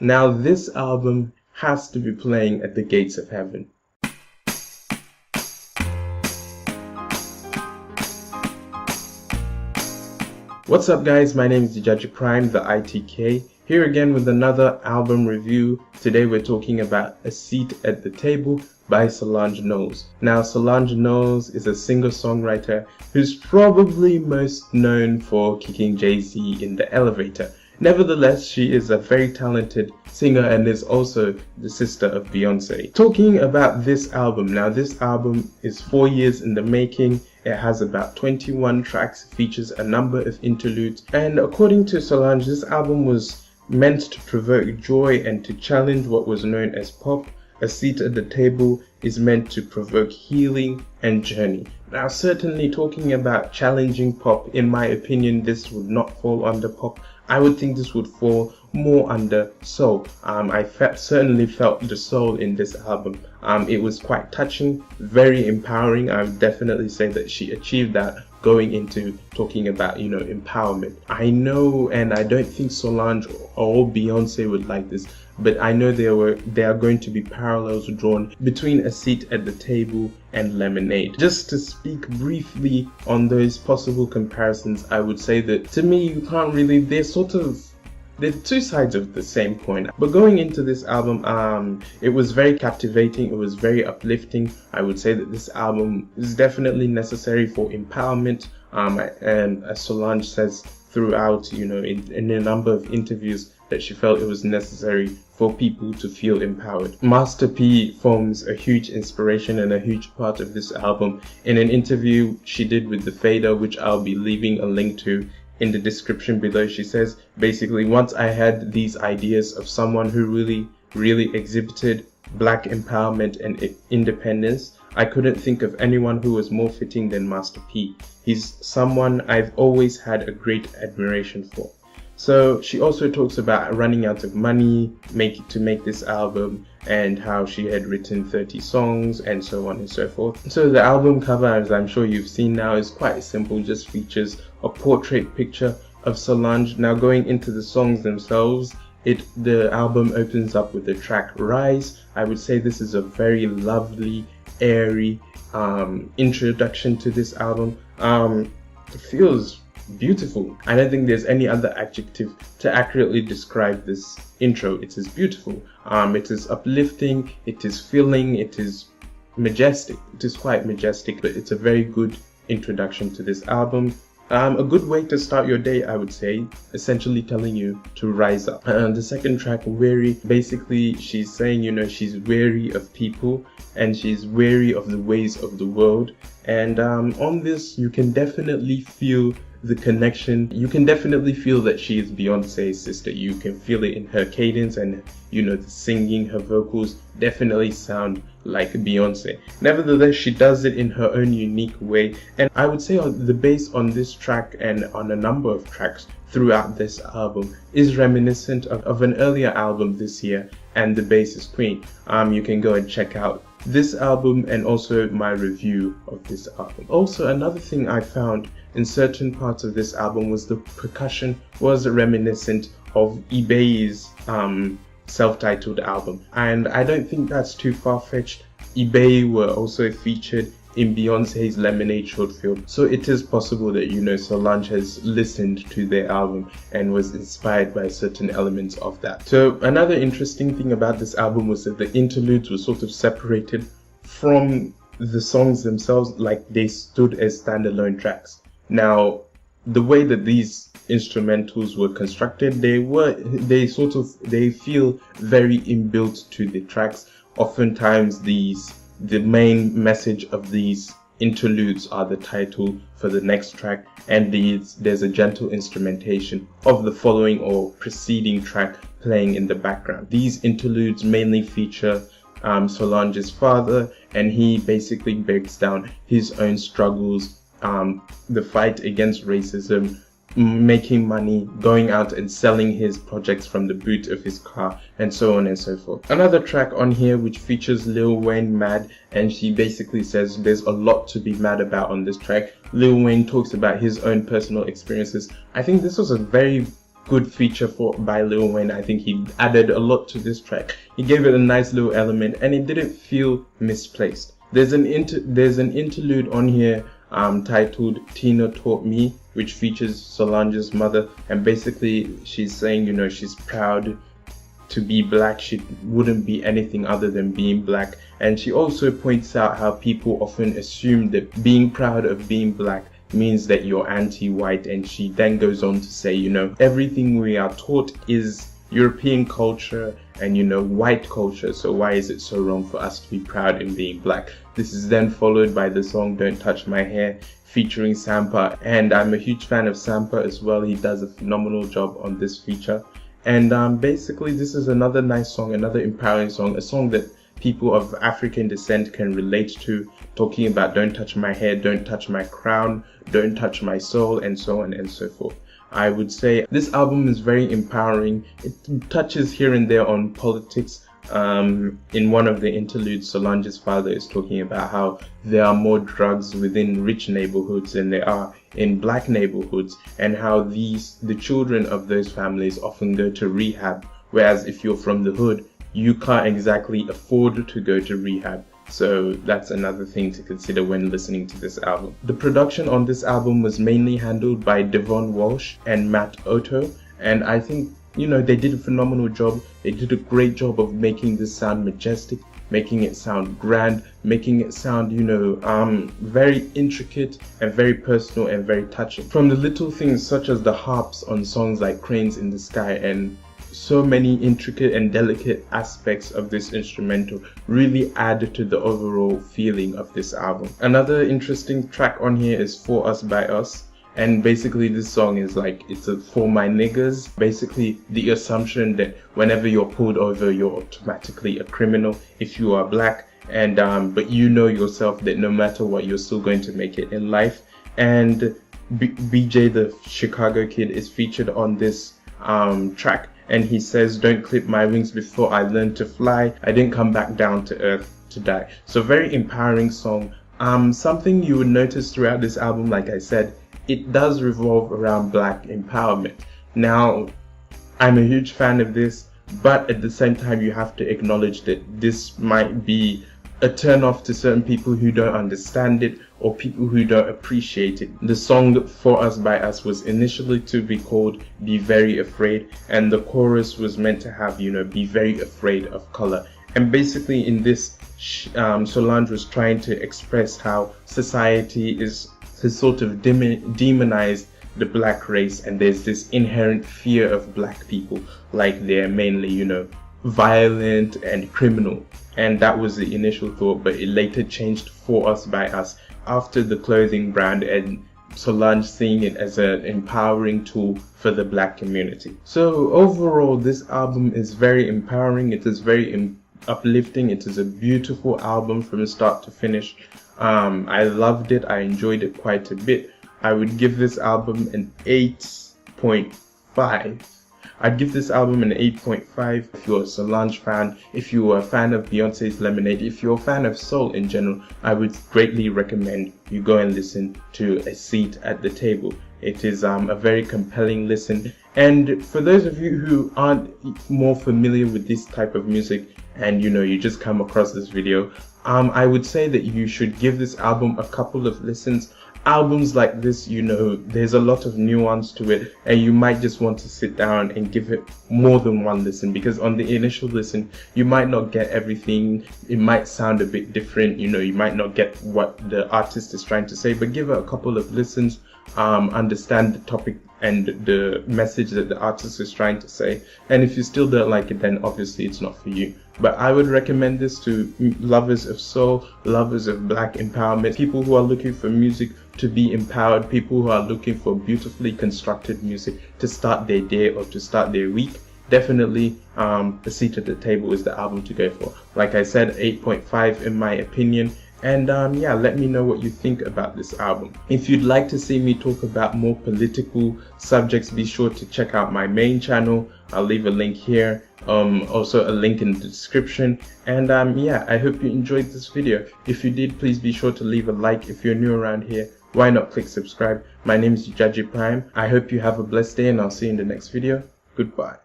Now this album has to be playing at the gates of heaven. What's up guys, my name is Judge Prime, the ITK, here again with another album review. Today we're talking about A Seat at the Table by Solange Knowles. Now Solange Knowles is a singer-songwriter who's probably most known for kicking Jay-Z in the elevator. Nevertheless, she is a very talented singer and is also the sister of Beyonce. Talking about this album, now this album is 4 years in the making. It has about 21 tracks, features a number of interludes, and according to Solange, this album was meant to provoke joy and to challenge what was known as pop. A Seat at the Table is meant to provoke healing and journey. Now certainly talking about challenging pop, in my opinion this would not fall under pop. I would think this would fall more under soul. I certainly felt the soul in this album. It was quite touching, very empowering. I would definitely say that she achieved that going into talking about, empowerment. I know, and I don't think Solange or Beyonce would like this, but I know there are going to be parallels drawn between A Seat at the Table and Lemonade. Just to speak briefly on those possible comparisons, I would say that to me you can't really, they're two sides of the same coin. But going into this album, it was very captivating, it was very uplifting. I would say that this album is definitely necessary for empowerment, and as Solange says throughout, in a number of interviews, that she felt it was necessary for people to feel empowered. Master P forms a huge inspiration and a huge part of this album. In an interview she did with The Fader, which I'll be leaving a link to in the description below, she says basically, once I had these ideas of someone who really exhibited black empowerment and independence, I couldn't think of anyone who was more fitting than Master P. He's someone I've always had a great admiration for. So she also talks about running out of money to make this album, and how she had written 30 songs and so on and so forth. So the album cover, as I'm sure you've seen now, is quite simple, just features a portrait picture of Solange. Now going into the songs themselves, the album opens up with the track Rise. I would say this is a very lovely, airy introduction to this album. It feels beautiful. I don't think there's any other adjective to accurately describe this intro. It is beautiful. It is uplifting, it is filling, it is majestic. It is quite majestic, but it's a very good introduction to this album. A good way to start your day, I would say, essentially telling you to rise up. The second track, Weary, basically she's saying, she's weary of people and she's weary of the ways of the world. And on this, you can definitely feel the connection. You can definitely feel that she is Beyonce's sister. You can feel it in her cadence, and the singing, her vocals definitely sound like Beyonce. Nevertheless, she does it in her own unique way, and I would say the bass on this track and on a number of tracks throughout this album is reminiscent of an earlier album this year, and the bass is Queen. You can go and check out this album and also my review of this album. Also, another thing I found in certain parts of this album was the percussion was reminiscent of eBay's self-titled album, and I don't think that's too far-fetched. eBay were also featured in Beyonce's Lemonade short film, so it is possible that Solange has listened to their album and was inspired by certain elements of that. So another interesting thing about this album was that the interludes were sort of separated from the songs themselves, like they stood as standalone tracks. Now the way that these instrumentals were constructed, they feel very inbuilt to the tracks. Oftentimes the main message of these interludes are the title for the next track, and there's a gentle instrumentation of the following or preceding track playing in the background. These interludes mainly feature Solange's father, and he basically breaks down his own struggles, the fight against racism, making money, going out and selling his projects from the boot of his car, and so on and so forth. Another track on here which features Lil Wayne, Mad, and she basically says there's a lot to be mad about on this track. Lil Wayne talks about his own personal experiences. I think this was a very good feature by Lil Wayne. I think he added a lot to this track. He gave it a nice little element, and it didn't feel misplaced. There's an interlude on here titled Tina Taught Me, which features Solange's mother, and basically she's saying, you know, she's proud to be black. She wouldn't be anything other than being black. And she also points out how people often assume that being proud of being black means that you're anti-white, and she then goes on to say, you know, everything we are taught is European culture and, you know, white culture, so why is it so wrong for us to be proud in being black? This is then followed by the song Don't Touch My Hair featuring Sampa, and I'm a huge fan of Sampa as well. He does a phenomenal job on this feature. And basically this is another nice song, another empowering song, a song that people of African descent can relate to, talking about don't touch my hair, don't touch my crown, don't touch my soul, and so on and so forth. I would say this album is very empowering. It touches here and there on politics. In one of the interludes, Solange's father is talking about how there are more drugs within rich neighborhoods than there are in black neighborhoods, and how the children of those families often go to rehab, whereas if you're from the hood, you can't exactly afford to go to rehab. So that's another thing to consider when listening to this album. The production on this album was mainly handled by Devon Walsh and Matt Otto, and I think, you know, they did a phenomenal job. They did a great job of making this sound majestic, making it sound grand, making it sound, you know, very intricate and very personal and very touching. From the little things such as the harps on songs like Cranes in the Sky, and so many intricate and delicate aspects of this instrumental really add to the overall feeling of this album. Another interesting track on here is For Us By Us. And basically this song is like, it's a for my niggas. Basically the assumption that whenever you're pulled over, you're automatically a criminal if you are black. And but you know yourself that no matter what, you're still going to make it in life. And BJ the Chicago Kid is featured on this track. And he says, don't clip my wings before I learn to fly. I didn't come back down to earth to die. So very empowering song. Something you would notice throughout this album, like I said, it does revolve around black empowerment. Now, I'm a huge fan of this, but at the same time, you have to acknowledge that this might be a turn off to certain people who don't understand it or people who don't appreciate it. The song For Us By Us was initially to be called Be Very Afraid, and the chorus was meant to have, you know, be very afraid of color. And basically in this, Solange was trying to express how society has sort of demonized the black race, and there's this inherent fear of black people, like they're mainly, you know, violent and criminal. And that was the initial thought, but it later changed For Us By Us after the clothing brand and Solange seeing it as an empowering tool for the black community. So overall, this album is very empowering. It is very uplifting. It is a beautiful album from start to finish. I loved it. I enjoyed it quite a bit. I would give this album an 8.5. I'd give this album an 8.5 if you're a Solange fan, if you're a fan of Beyonce's Lemonade, if you're a fan of soul in general. I would greatly recommend you go and listen to A Seat at the Table. It is a very compelling listen. And for those of you who aren't more familiar with this type of music, and you know, you just come across this video, I would say that you should give this album a couple of listens. Albums like this, you know, there's a lot of nuance to it, and you might just want to sit down and give it more than one listen, because on the initial listen you might not get everything. It might sound a bit different, you know, you might not get what the artist is trying to say, but give it a couple of listens, understand the topic and the message that the artist is trying to say. And if you still don't like it, then obviously it's not for you. But I would recommend this to lovers of soul, lovers of black empowerment, people who are looking for music to be empowered, people who are looking for beautifully constructed music to start their day or to start their week. Definitely A Seat at the Table is the album to go for. Like I said, 8.5 in my opinion. And yeah, let me know what you think about this album. If you'd like to see me talk about more political subjects, be sure to check out my main channel. I'll leave a link here, also a link in the description. And yeah, I hope you enjoyed this video. If you did, please be sure to leave a like. If you're new around here, why not click subscribe? My name is Jaji Prime. I hope you have a blessed day and I'll see you in the next video. Goodbye.